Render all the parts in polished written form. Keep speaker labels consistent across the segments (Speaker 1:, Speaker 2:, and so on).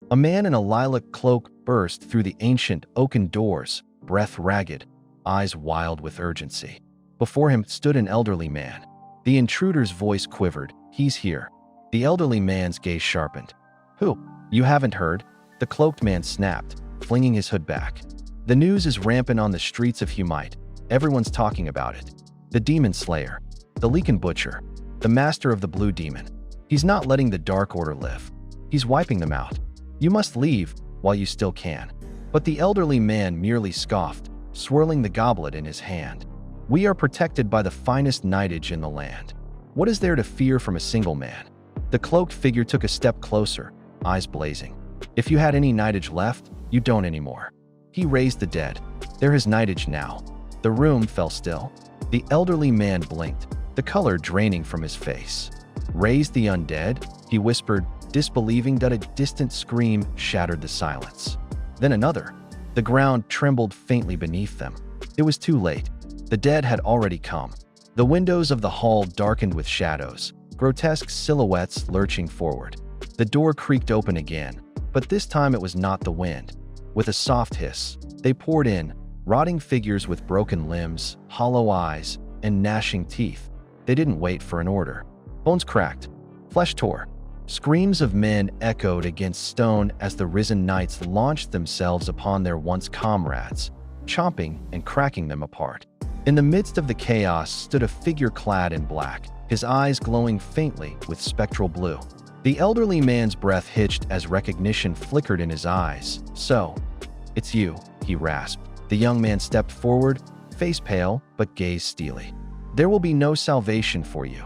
Speaker 1: A man in a lilac cloak burst through the ancient oaken doors, breath ragged, eyes wild with urgency. Before him stood an elderly man. The intruder's voice quivered. "He's here." The elderly man's gaze sharpened. "Who? You haven't heard?" The cloaked man snapped, flinging his hood back. "The news is rampant on the streets of Humite. Everyone's talking about it. The Demon Slayer, the Leakin Butcher, the master of the Blue Demon. He's not letting the Dark Order live. He's wiping them out. You must leave while you still can." But the elderly man merely scoffed, swirling the goblet in his hand. "We are protected by the finest knightage in the land. What is there to fear from a single man?" The cloaked figure took a step closer, eyes blazing. "If you had any knightage left, you don't anymore." He raised the dead. "They're his knightage now." The room fell still. The elderly man blinked, the color draining from his face. "Raise the undead?" he whispered, disbelieving that a distant scream shattered the silence. Then another. The ground trembled faintly beneath them. It was too late. The dead had already come. The windows of the hall darkened with shadows, grotesque silhouettes lurching forward. The door creaked open again, but this time it was not the wind. With a soft hiss, they poured in, rotting figures with broken limbs, hollow eyes, and gnashing teeth. They didn't wait for an order. Bones cracked, flesh tore. Screams of men echoed against stone as the risen knights launched themselves upon their once comrades, chomping and cracking them apart. In the midst of the chaos stood a figure clad in black, his eyes glowing faintly with spectral blue. The elderly man's breath hitched as recognition flickered in his eyes. "So, it's you," he rasped. The young man stepped forward, face pale but gaze steely. "There will be no salvation for you."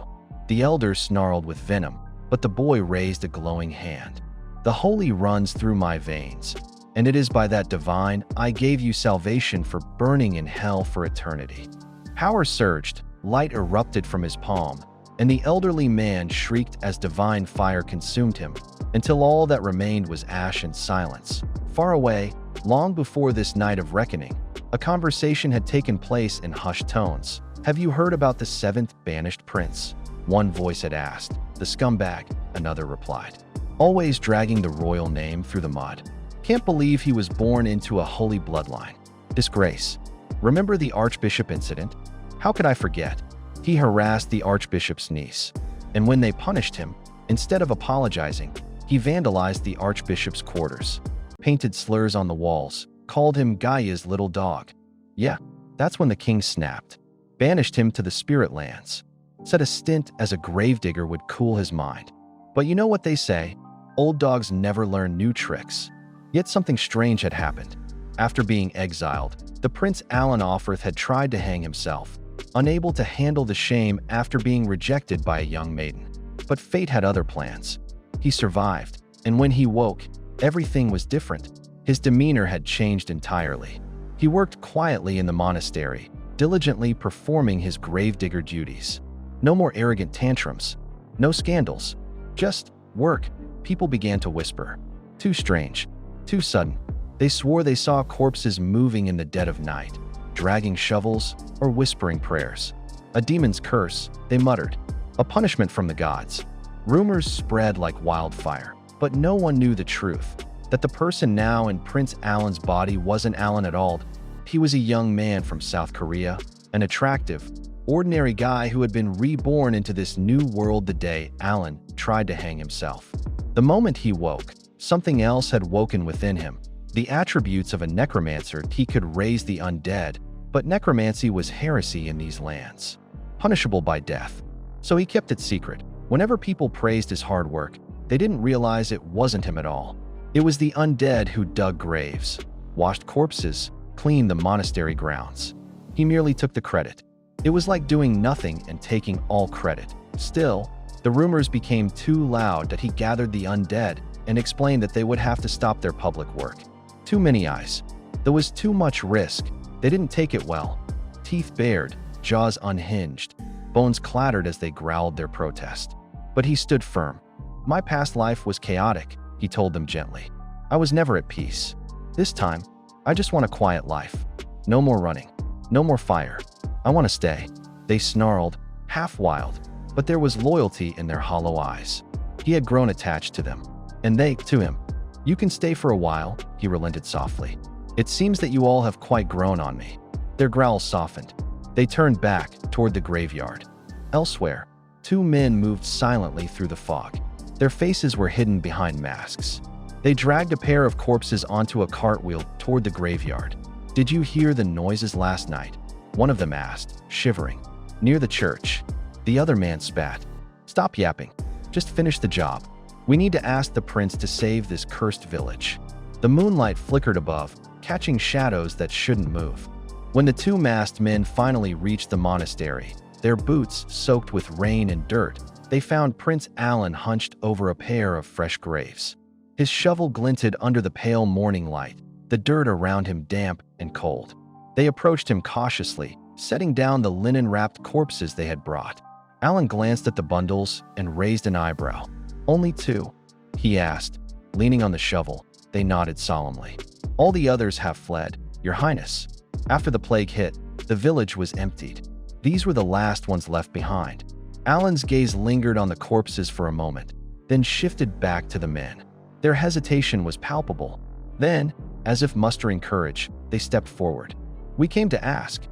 Speaker 1: The elder snarled with venom, but the boy raised a glowing hand. "The holy runs through my veins, and it is by that divine I gave you salvation for burning in hell for eternity." Power surged, light erupted from his palm, and the elderly man shrieked as divine fire consumed him, until all that remained was ash and silence. Far away, long before this night of reckoning, a conversation had taken place in hushed tones. "Have you heard about the seventh banished prince?" one voice had asked. "The scumbag," another replied. "Always dragging the royal name through the mud. Can't believe he was born into a holy bloodline. Disgrace. Remember the archbishop incident? How could I forget? He harassed the archbishop's niece, and when they punished him, instead of apologizing, he vandalized the archbishop's quarters, painted slurs on the walls, called him Gaia's little dog. Yeah, that's when the king snapped, banished him to the spirit lands, said a stint as a gravedigger would cool his mind. But you know what they say, old dogs never learn new tricks. Yet something strange had happened. After being exiled, the Prince Alan Offrith had tried to hang himself, unable to handle the shame after being rejected by a young maiden. But fate had other plans. He survived, and when he woke, everything was different. His demeanor had changed entirely. He worked quietly in the monastery, diligently performing his gravedigger duties. No more arrogant tantrums, no scandals, just work. People began to whisper. Too strange, too sudden. They swore they saw corpses moving in the dead of night, dragging shovels or whispering prayers. A demon's curse, they muttered. A punishment from the gods. Rumors spread like wildfire, but no one knew the truth. That the person now in Prince Alan's body wasn't Alan at all. He was a young man from South Korea, an attractive, ordinary guy who had been reborn into this new world the day Alan tried to hang himself. The moment he woke, something else had woken within him. The attributes of a necromancer. He could raise the undead, but necromancy was heresy in these lands, punishable by death. So he kept it secret. Whenever people praised his hard work, they didn't realize it wasn't him at all. It was the undead who dug graves, washed corpses, cleaned the monastery grounds. He merely took the credit. It was like doing nothing and taking all credit. Still, the rumors became too loud that he gathered the undead and explained that they would have to stop their public work. Too many eyes. There was too much risk. They didn't take it well. Teeth bared, jaws unhinged, bones clattered as they growled their protest. But he stood firm. My past life was chaotic, he told them gently. I was never at peace. This time, I just want a quiet life. No more running. No more fire. I want to stay. They snarled, half wild, but there was loyalty in their hollow eyes. He had grown attached to them, and they to him. You can stay for a while, he relented softly. It seems that you all have quite grown on me. Their growls softened. They turned back toward the graveyard. Elsewhere, two men moved silently through the fog. Their faces were hidden behind masks. They dragged a pair of corpses onto a cartwheel toward the graveyard. Did you hear the noises last night? One of them asked, shivering. Near the church. The other man spat. Stop yapping. Just finish the job. We need to ask the prince to save this cursed village. The moonlight flickered above, catching shadows that shouldn't move. When the two masked men finally reached the monastery, their boots soaked with rain and dirt, they found Prince Alan hunched over a pair of fresh graves. His shovel glinted under the pale morning light, the dirt around him damp and cold. They approached him cautiously, setting down the linen-wrapped corpses they had brought. Alan glanced at the bundles and raised an eyebrow. Only two? He asked, leaning on the shovel. They nodded solemnly. All the others have fled, Your Highness. After the plague hit, the village was emptied. These were the last ones left behind. Alan's gaze lingered on the corpses for a moment, then shifted back to the men. Their hesitation was palpable. Then, as if mustering courage, they stepped forward. We came to ask,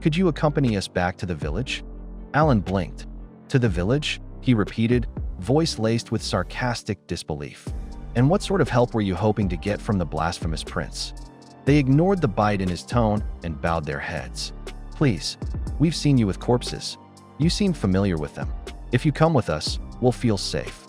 Speaker 1: could you accompany us back to the village? Alan blinked. To the village? He repeated, voice laced with sarcastic disbelief. And what sort of help were you hoping to get from the blasphemous prince? They ignored the bite in his tone and bowed their heads. Please, we've seen you with corpses. You seem familiar with them. If you come with us, we'll feel safe.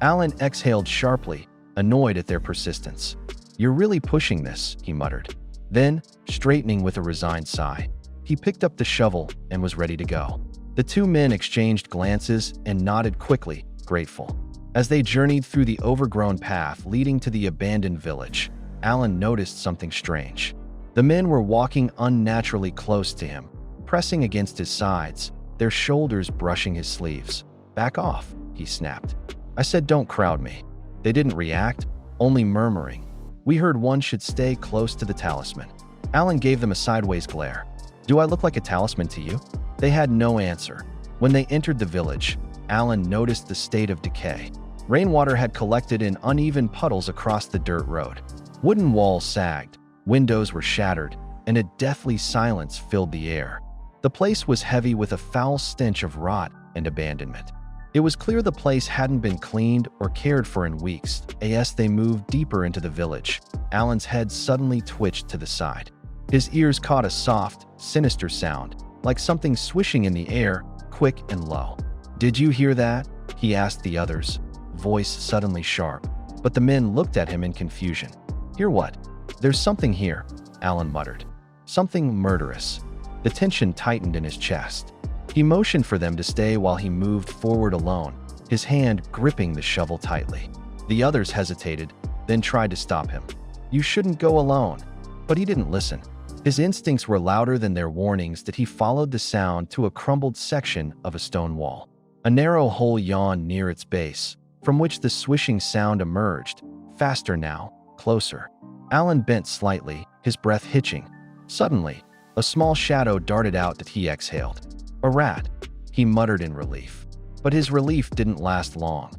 Speaker 1: Alan exhaled sharply, annoyed at their persistence. You're really pushing this, he muttered. Then, straightening with a resigned sigh, he picked up the shovel and was ready to go. The two men exchanged glances and nodded quickly, grateful. As they journeyed through the overgrown path leading to the abandoned village, Alan noticed something strange. The men were walking unnaturally close to him, pressing against his sides, their shoulders brushing his sleeves. Back off, he snapped. I said don't crowd me. They didn't react, only murmuring. We heard one should stay close to the talisman. Alan gave them a sideways glare. Do I look like a talisman to you? They had no answer. When they entered the village, Alan noticed the state of decay. Rainwater had collected in uneven puddles across the dirt road. Wooden walls sagged, windows were shattered, and a deathly silence filled the air. The place was heavy with a foul stench of rot and abandonment. It was clear the place hadn't been cleaned or cared for in weeks. As they moved deeper into the village, Alan's head suddenly twitched to the side. His ears caught a soft, sinister sound, like something swishing in the air, quick and low. Did you hear that? He asked the others, voice suddenly sharp. But the men looked at him in confusion. Hear what? There's something here, Alan muttered. Something murderous. The tension tightened in his chest. He motioned for them to stay while he moved forward alone, his hand gripping the shovel tightly. The others hesitated, then tried to stop him. You shouldn't go alone. But he didn't listen. His instincts were louder than their warnings that he followed the sound to a crumbled section of a stone wall. A narrow hole yawned near its base, from which the swishing sound emerged, faster now, closer. Alan bent slightly, his breath hitching. Suddenly, a small shadow darted out that he exhaled. A rat, he muttered in relief. But his relief didn't last long.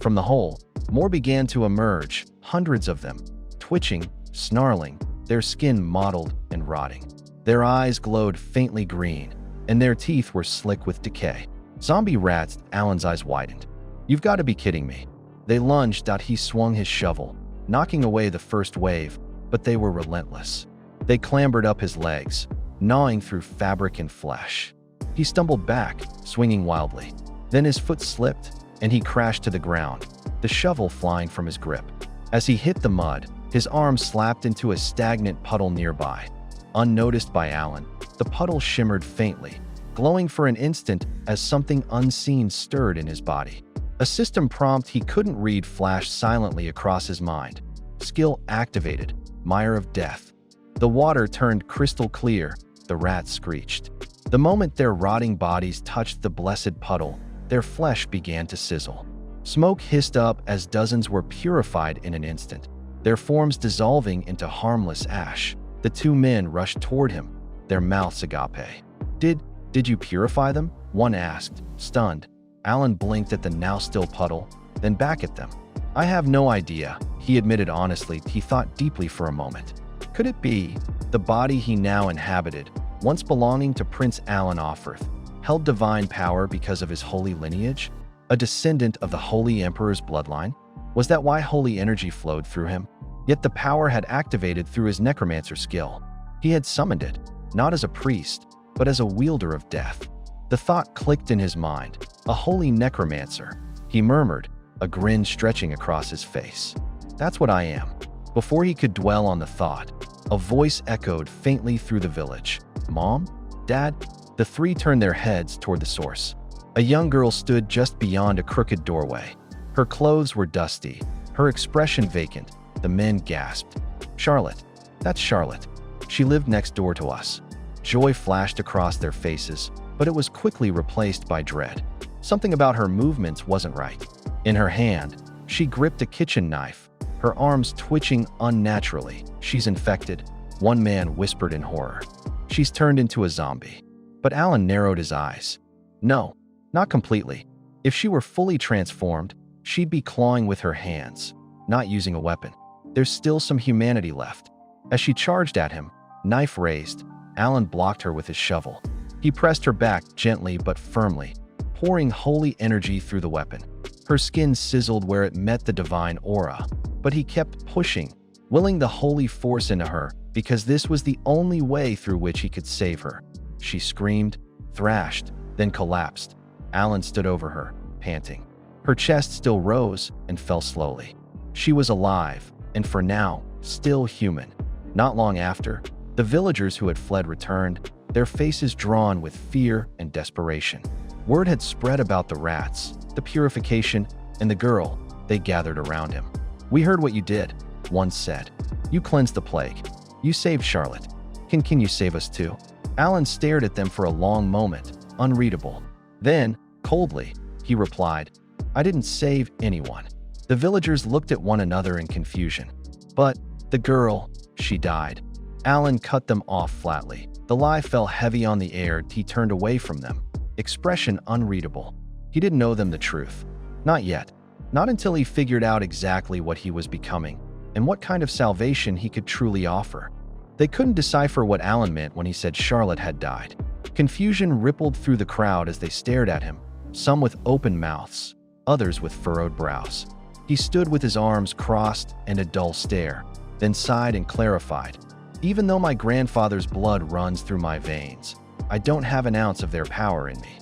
Speaker 1: From the hole, more began to emerge, hundreds of them, twitching, snarling, their skin mottled and rotting. Their eyes glowed faintly green, and their teeth were slick with decay. Zombie rats, Alan's eyes widened. You've got to be kidding me. They lunged out. He swung his shovel, knocking away the first wave, but they were relentless. They clambered up his legs, gnawing through fabric and flesh. He stumbled back, swinging wildly. Then his foot slipped, and he crashed to the ground, the shovel flying from his grip. As he hit the mud, his arm slapped into a stagnant puddle nearby. Unnoticed by Alan, the puddle shimmered faintly, glowing for an instant as something unseen stirred in his body. A system prompt he couldn't read flashed silently across his mind. Skill activated. Mire of Death. The water turned crystal clear. The rats screeched. The moment their rotting bodies touched the blessed puddle, their flesh began to sizzle. Smoke hissed up as dozens were purified in an instant, their forms dissolving into harmless ash. The two men rushed toward him, their mouths agape. Did you purify them? One asked, stunned. Alan blinked at the now still puddle, then back at them. I have no idea, he admitted honestly. He thought deeply for a moment. Could it be the body he now inhabited, once belonging to Prince Alan Offerth, held divine power because of his holy lineage? A descendant of the Holy Emperor's bloodline? Was that why holy energy flowed through him? Yet the power had activated through his necromancer skill. He had summoned it, not as a priest, but as a wielder of death. The thought clicked in his mind. A holy necromancer, he murmured, a grin stretching across his face. That's what I am. Before he could dwell on the thought, a voice echoed faintly through the village. Mom? Dad? The three turned their heads toward the source. A young girl stood just beyond a crooked doorway. Her clothes were dusty, her expression vacant. The men gasped. Charlotte. That's Charlotte. She lived next door to us. Joy flashed across their faces, but it was quickly replaced by dread. Something about her movements wasn't right. In her hand, she gripped a kitchen knife, her arms twitching unnaturally. She's infected, one man whispered in horror. She's turned into a zombie. But Alan narrowed his eyes. No, not completely. If she were fully transformed, she'd be clawing with her hands, not using a weapon. There's still some humanity left. As she charged at him, knife raised, Alan blocked her with his shovel. He pressed her back gently but firmly, pouring holy energy through the weapon. Her skin sizzled where it met the divine aura, but he kept pushing, willing the holy force into her, because this was the only way through which he could save her. She screamed, thrashed, then collapsed. Alan stood over her, panting. Her chest still rose and fell slowly. She was alive, and for now, still human. Not long after, the villagers who had fled returned, their faces drawn with fear and desperation. Word had spread about the rats, the purification, and the girl. They gathered around him. We heard what you did, one said. You cleansed the plague. You saved Charlotte. Can you save us too? Alan stared at them for a long moment, unreadable. Then, coldly, he replied, I didn't save anyone. The villagers looked at one another in confusion. But the girl, she died. Alan cut them off flatly. The lie fell heavy on the air. He turned away from them, expression unreadable. He didn't know them the truth. Not yet. Not until he figured out exactly what he was becoming and what kind of salvation he could truly offer. They couldn't decipher what Alan meant when he said Charlotte had died. Confusion rippled through the crowd as they stared at him, some with open mouths, others with furrowed brows. He stood with his arms crossed and a dull stare, then sighed and clarified. Even though my grandfather's blood runs through my veins, I don't have an ounce of their power in me.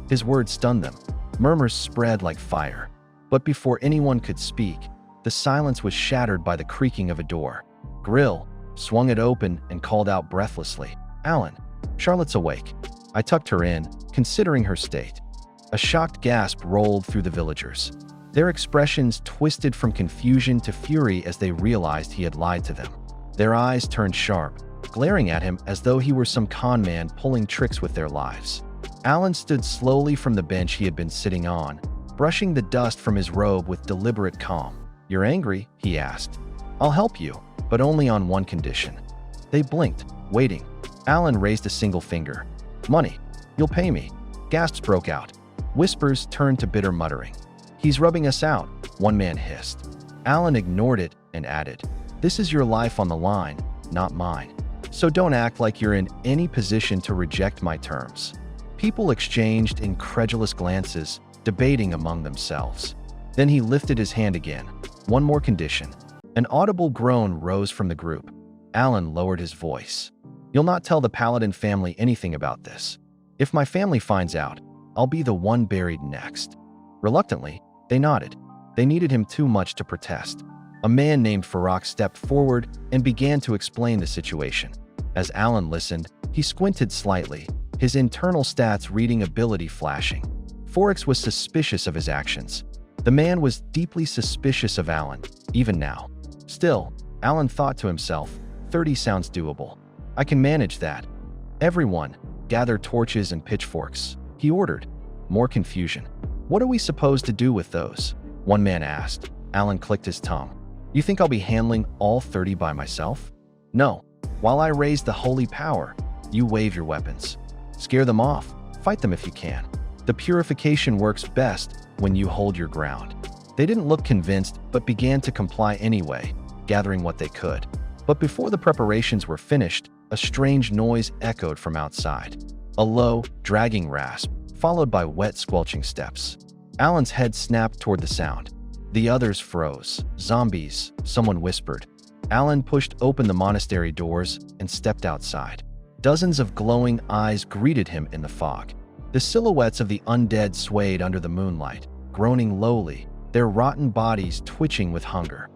Speaker 1: His words stunned them. Murmurs spread like fire. But before anyone could speak, the silence was shattered by the creaking of a door. Grill swung it open and called out breathlessly, Alan, Charlotte's awake. I tucked her in, considering her state. A shocked gasp rolled through the villagers. Their expressions twisted from confusion to fury as they realized he had lied to them. Their eyes turned sharp, glaring at him as though he were some con man pulling tricks with their lives. Alan stood slowly from the bench he had been sitting on, brushing the dust from his robe with deliberate calm. You're angry? He asked. I'll help you, but only on one condition. They blinked, waiting. Alan raised a single finger. Money. You'll pay me. Gasps broke out. Whispers turned to bitter muttering. He's rubbing us out, one man hissed. Alan ignored it and added, This is your life on the line, not mine. So don't act like you're in any position to reject my terms. People exchanged incredulous glances, debating among themselves. Then he lifted his hand again. One more condition. An audible groan rose from the group. Alan lowered his voice. You'll not tell the Paladin family anything about this. If my family finds out, I'll be the one buried next. Reluctantly, they nodded. They needed him too much to protest. A man named Farak stepped forward and began to explain the situation. As Alan listened, he squinted slightly, his internal stats reading ability flashing. Forex was suspicious of his actions. The man was deeply suspicious of Alan, even now. Still, Alan thought to himself, 30 sounds doable. I can manage that. Everyone, gather torches and pitchforks, he ordered. More confusion. What are we supposed to do with those? One man asked. Alan clicked his tongue. You think I'll be handling all 30 by myself? No. While I raise the holy power, you wave your weapons. Scare them off. Fight them if you can. The purification works best when you hold your ground. They didn't look convinced, but began to comply anyway, gathering what they could. But before the preparations were finished, a strange noise echoed from outside. A low, dragging rasp, followed by wet, squelching steps. Alan's head snapped toward the sound. The others froze. Zombies, someone whispered. Alan pushed open the monastery doors and stepped outside. Dozens of glowing eyes greeted him in the fog. The silhouettes of the undead swayed under the moonlight, groaning lowly, their rotten bodies twitching with hunger.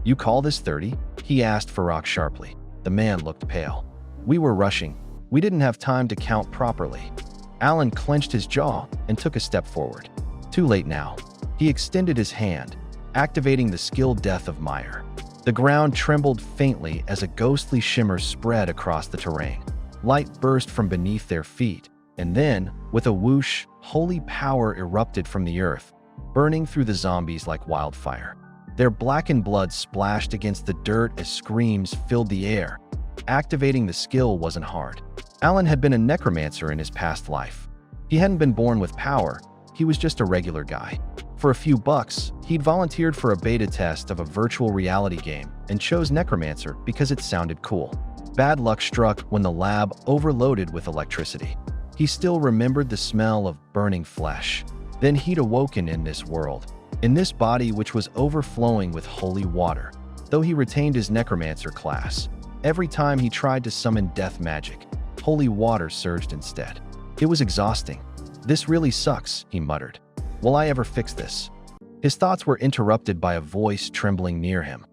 Speaker 1: "You call this 30? He asked Farak sharply. The man looked pale. "We were rushing. We didn't have time to count properly." Alan clenched his jaw and took a step forward. Too late now. He extended his hand, activating the skill death of Meyer. The ground trembled faintly as a ghostly shimmer spread across the terrain. Light burst from beneath their feet, and then, with a whoosh, holy power erupted from the earth, burning through the zombies like wildfire. Their blackened blood splashed against the dirt as screams filled the air. Activating the skill wasn't hard. Alan had been a necromancer in his past life. He hadn't been born with power, he was just a regular guy. For a few bucks, he'd volunteered for a beta test of a virtual reality game and chose Necromancer because it sounded cool. Bad luck struck when the lab overloaded with electricity. He still remembered the smell of burning flesh. Then he'd awoken in this world, in this body which was overflowing with holy water. Though he retained his Necromancer class, every time he tried to summon death magic, holy water surged instead. It was exhausting. "This really sucks," he muttered. "Will I ever fix this?" His thoughts were interrupted by a voice trembling near him.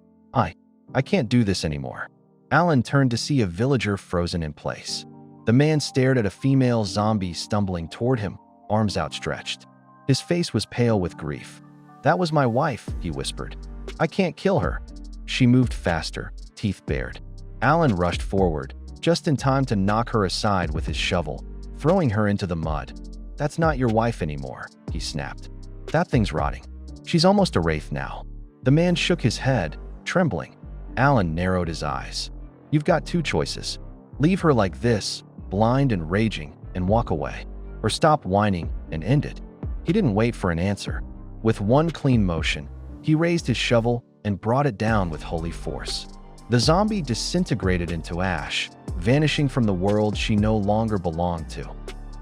Speaker 1: I can't do this anymore." Alan turned to see a villager frozen in place. The man stared at a female zombie stumbling toward him, arms outstretched. His face was pale with grief. "That was my wife," he whispered. "I can't kill her." She moved faster, teeth bared. Alan rushed forward, just in time to knock her aside with his shovel, throwing her into the mud. "That's not your wife anymore," he snapped. "That thing's rotting. She's almost a wraith now." The man shook his head, trembling. Alan narrowed his eyes. "You've got two choices. Leave her like this, blind and raging, and walk away. Or stop whining and end it." He didn't wait for an answer. With one clean motion, he raised his shovel and brought it down with holy force. The zombie disintegrated into ash, vanishing from the world she no longer belonged to.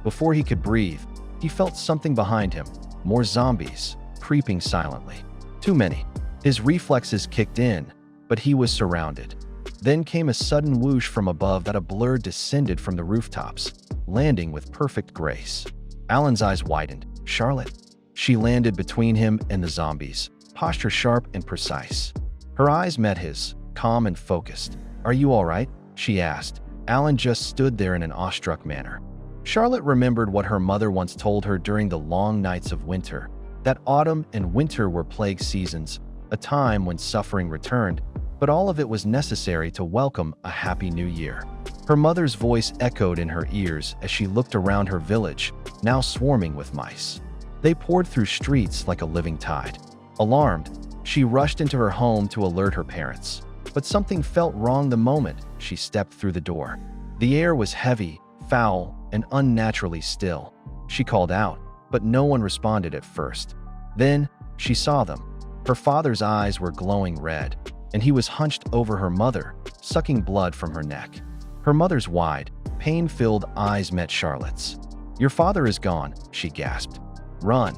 Speaker 1: Before he could breathe, he felt something behind him, more zombies, creeping silently. Too many. His reflexes kicked in, but he was surrounded. Then came a sudden whoosh from above that a blur descended from the rooftops, landing with perfect grace. Alan's eyes widened. "Charlotte?" She landed between him and the zombies, posture sharp and precise. Her eyes met his, calm and focused. "Are you all right?" she asked. Alan just stood there in an awestruck manner. Charlotte remembered what her mother once told her during the long nights of winter, that autumn and winter were plague seasons, a time when suffering returned, but all of it was necessary to welcome a happy new year. Her mother's voice echoed in her ears as she looked around her village, now swarming with mice. They poured through streets like a living tide. Alarmed, she rushed into her home to alert her parents. But something felt wrong the moment she stepped through the door. The air was heavy, foul, and unnaturally still. She called out, but no one responded at first. Then, she saw them. Her father's eyes were glowing red, and he was hunched over her mother, sucking blood from her neck. Her mother's wide, pain-filled eyes met Charlotte's. "Your father is gone," she gasped. "Run."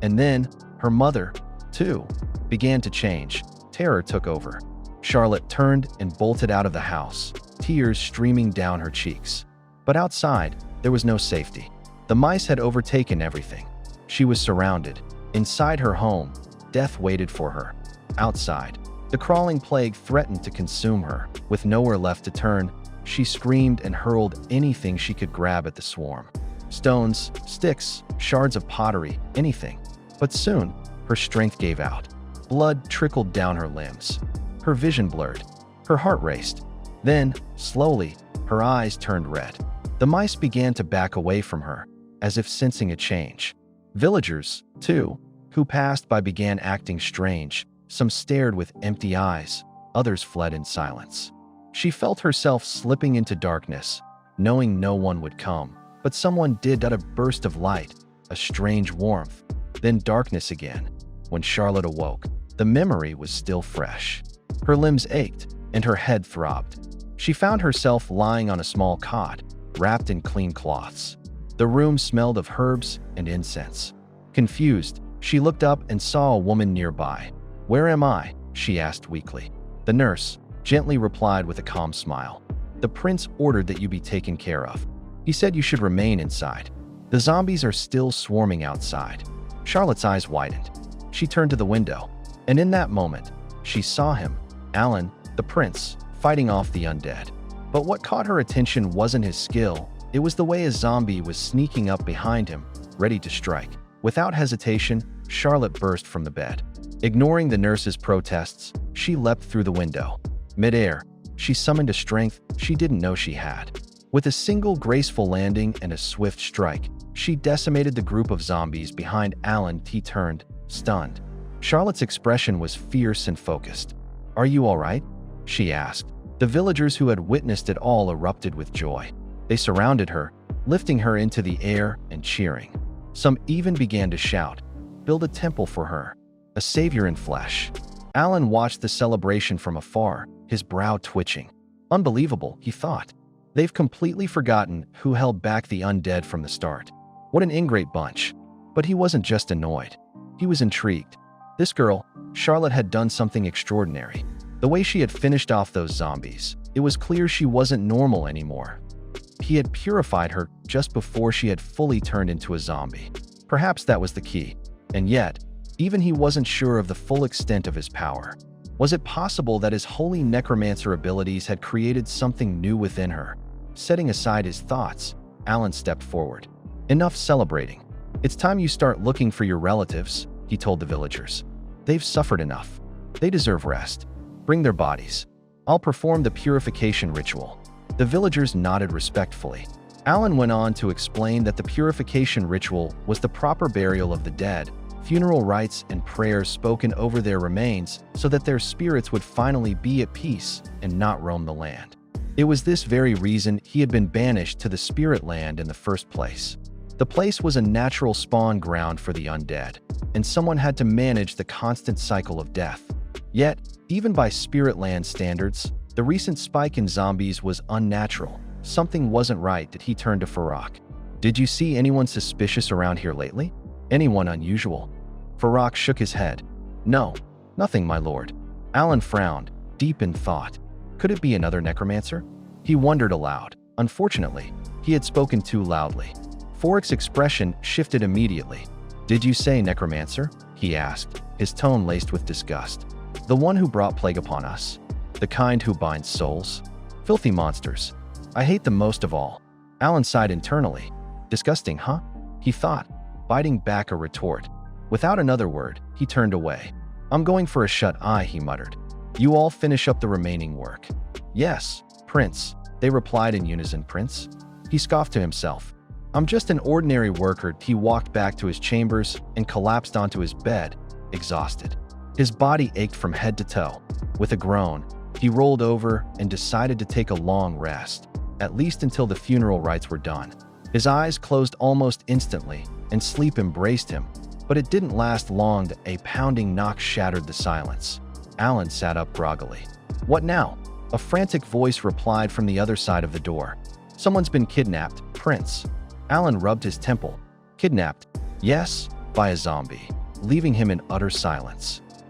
Speaker 1: And then, her mother, too, began to change. Terror took over. Charlotte turned and bolted out of the house, tears streaming down her cheeks. But outside, there was no safety. The mice had overtaken everything. She was surrounded. Inside her home, death waited for her. Outside, the crawling plague threatened to consume her. With nowhere left to turn, she screamed and hurled anything she could grab at the swarm. Stones, sticks, shards of pottery, anything. But soon, her strength gave out. Blood trickled down her limbs. Her vision blurred. Her heart raced. Then, slowly, her eyes turned red. The mice began to back away from her, as if sensing a change. Villagers, too, who passed by began acting strange. Some stared with empty eyes, others fled in silence. She felt herself slipping into darkness, knowing no one would come. But someone did. A burst of light, a strange warmth, then darkness again. When Charlotte awoke, the memory was still fresh. Her limbs ached, and her head throbbed. She found herself lying on a small cot, wrapped in clean cloths. The room smelled of herbs and incense. Confused, she looked up and saw a woman nearby. "Where am I?" she asked weakly. The nurse gently replied with a calm smile. "The prince ordered that you be taken care of. He said you should remain inside. The zombies are still swarming outside." Charlotte's eyes widened. She turned to the window, and in that moment, she saw him, Alan, the prince, fighting off the undead. But what caught her attention wasn't his skill, it was the way a zombie was sneaking up behind him, ready to strike. Without hesitation, Charlotte burst from the bed. Ignoring the nurse's protests, she leapt through the window. Mid-air, she summoned a strength she didn't know she had. With a single graceful landing and a swift strike, she decimated the group of zombies behind Alan. He turned, stunned. Charlotte's expression was fierce and focused. "Are you all right?" she asked. The villagers who had witnessed it all erupted with joy. They surrounded her, lifting her into the air and cheering. Some even began to shout, "Build a temple for her, a savior in flesh." Alan watched the celebration from afar, his brow twitching. Unbelievable, he thought. They've completely forgotten who held back the undead from the start. What an ingrate bunch. But he wasn't just annoyed. He was intrigued. This girl, Charlotte, had done something extraordinary. The way she had finished off those zombies, it was clear she wasn't normal anymore. He had purified her just before she had fully turned into a zombie. Perhaps that was the key. And yet, even he wasn't sure of the full extent of his power. Was it possible that his holy necromancer abilities had created something new within her? Setting aside his thoughts, Alan stepped forward. "Enough celebrating. It's time you start looking for your relatives," he told the villagers. "They've suffered enough. They deserve rest. Bring their bodies. I'll perform the purification ritual." The villagers nodded respectfully. Alan went on to explain that the purification ritual was the proper burial of the dead, funeral rites and prayers spoken over their remains so that their spirits would finally be at peace and not roam the land. It was this very reason he had been banished to the spirit land in the first place. The place was a natural spawn ground for the undead, and someone had to manage the constant cycle of death. Yet, even by spirit land standards, the recent spike in zombies was unnatural. Something wasn't right. He turned to Farak. "Did you see anyone suspicious around here lately? Anyone unusual?" Farak shook his head. "No, nothing, my lord." Alan frowned, deep in thought. Could it be another necromancer? He wondered aloud. Unfortunately, he had spoken too loudly. Farak's expression shifted immediately. "Did you say necromancer?" he asked, his tone laced with disgust. "The one who brought plague upon us? The kind who binds souls? Filthy monsters. I hate them most of all." Alan sighed internally. "Disgusting, huh?" he thought, biting back a retort. Without another word, he turned away. "I'm going for a shut-eye," he muttered. "You all finish up the remaining work." "Yes, Prince," they replied in unison. "Prince?" He scoffed to himself. "I'm just an ordinary worker." He walked back to his chambers and collapsed onto his bed, exhausted. His body ached from head to toe. With a groan, he rolled over and decided to take a long rest, at least until the funeral rites were done. His eyes closed almost instantly, and sleep embraced him, but it didn't last long. A pounding knock shattered the silence. Alan sat up groggily. "What now?" A frantic voice replied from the other side of the door. "Someone's been kidnapped, Prince." Alan rubbed his temple. "Kidnapped?" "Yes, by a zombie," leaving him in utter silence.